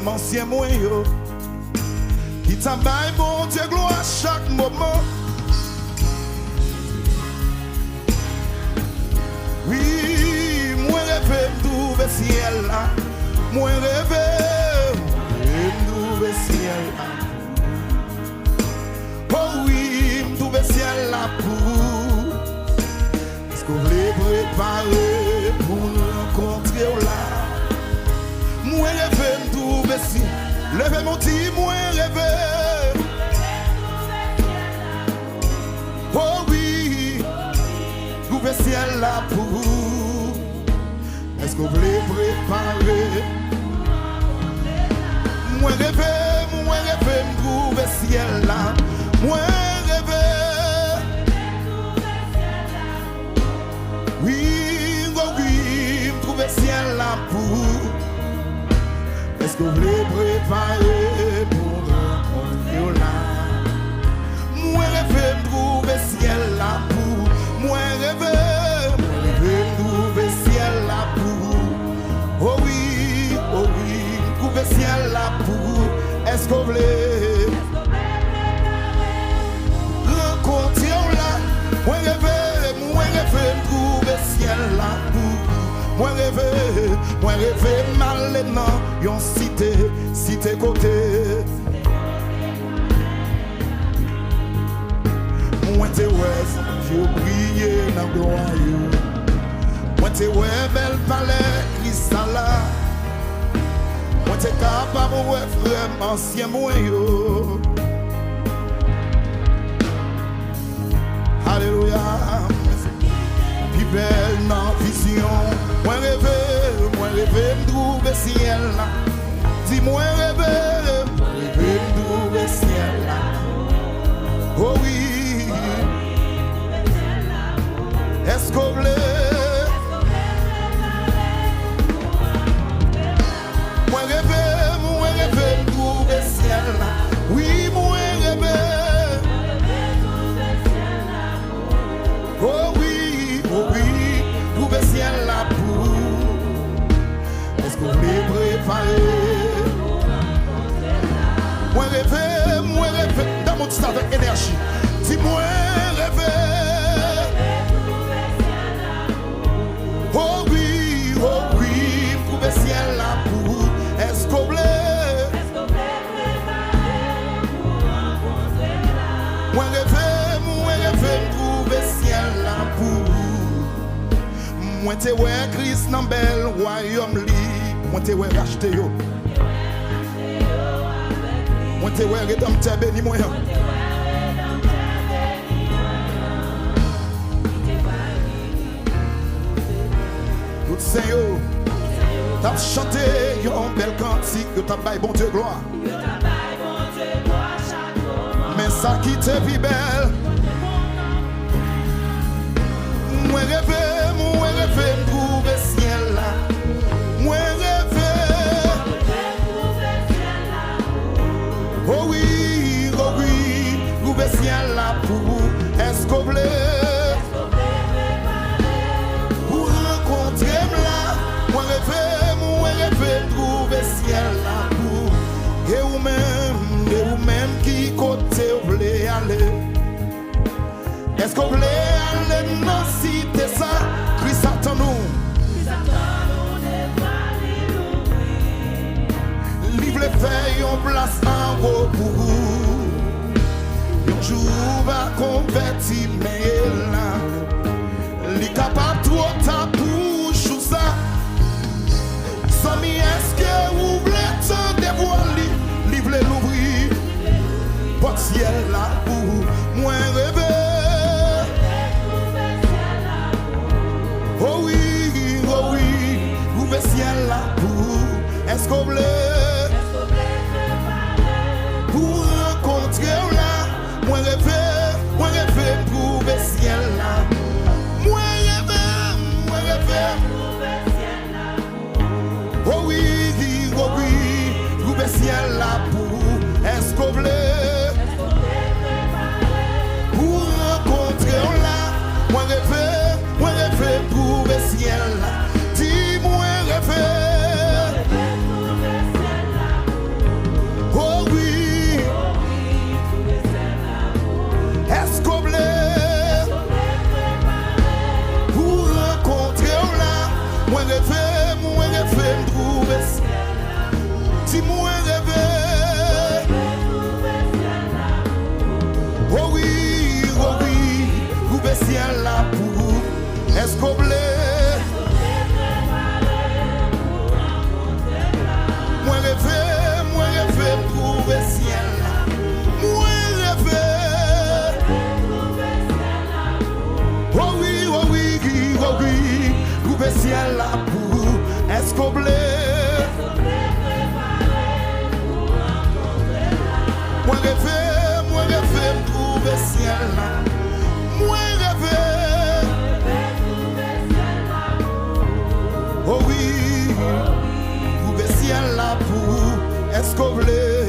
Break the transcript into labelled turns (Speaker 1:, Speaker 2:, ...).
Speaker 1: frère ancien Mwen yo. Qui t'a bail bon Dieu gloire à chaque moment. Oui, moi rêve m'trouver ciel là. Moi rêve m'trouver ciel là. Oh oui, m'trouver ciel là pour. Est-ce qu'on voulait préparer pour nous rencontrer là? Moi rêve m'trouver ciel. Levez mon petit, moi rêve. Oh oui, trouver ciel là pour vous. Est-ce que vous voulez préparer? Moi rêve, trouver ciel là. Moi rêve. Oui, trouver ciel là pour vous. Est-ce que vous voulez préparer pour rencontrer là? Moi rêve trouver ciel là pour. Moi rêve trouver ciel là pour. Oh oui, trouver ciel là pour. Est-ce que vous voulez rencontrer là? Moi rêve trouver ciel là pour. Moi rêve mal maintenant, yon cité côté. Moi te ouais, j'ai brillé dans le royaume. Moi te ouais, belle palais, cristal là. Moi te capable ouais, frère, ancien moyen. Alléluia. Puis belle dans vision. Moi rêve, m'trouver ciel là. Dis-moi rêve, m'trouver ciel là. Oh oui, est-ce qu'on voulait? Moi rêve, m'trouver ciel là. Oui, moi rêve. Oh oui, trouver ciel là pour. Est-ce qu'on peut préparer? Moi rêve, dans mon stade avec énergie. Dis-moi rêve. Oh oui, trouver ciel là pour. Est-ce qu'on peut? Moi rêve, trouver ciel là pour. Moi te ouais Christ dans bel royaume li. Moi te ouais racheté yo. Moi te ouais rédempteur béni moi. Tout saint yo. T'as chanté yon bel cantique, yo t'as bail bon Dieu gloire. Mais ça qui te vit belle. Moi rêve, trouver ciel là. Moi rêve. Oh oui, trouver ciel là pour vous. Est-ce qu'on voulait? Pour rencontrer là. Moi rêve, trouver ciel là pour. Et vous même qui côté vous voulez aller? Est-ce qu'on voulait aller dans cité ça? Christ attend nous. Livre les feuilles, on place en haut pour vous. Un jour va convertir, mais là, les capables trop ta bouche ou ça. Samy, est-ce que vous voulez te dévoiler? Livre les l'ouvrir. Porte ciel là pour moi rêver. Oh oui, trouver ciel là pour. Est-ce qu'on voulait? Pour rencontrer là. Moi rêve, trouver ciel là. Moi rêve. Oh oui, trouver ciel là pour. Est-ce qu'on voulait? Pour rencontrer là. Moi rêve, trouver ciel là. Dis-moi rêve. Si moi rêve, oh oui, trouver ciel là pour est-ce qu'on blé? Moi rêve, trouver ciel là. Moi rêve, oh oui, trouver ciel là pour est-ce qu'on blé? Moi rêve, trouver ciel là. Moi rêve, oh oui, trouver ciel là pour est-ce qu'on blé?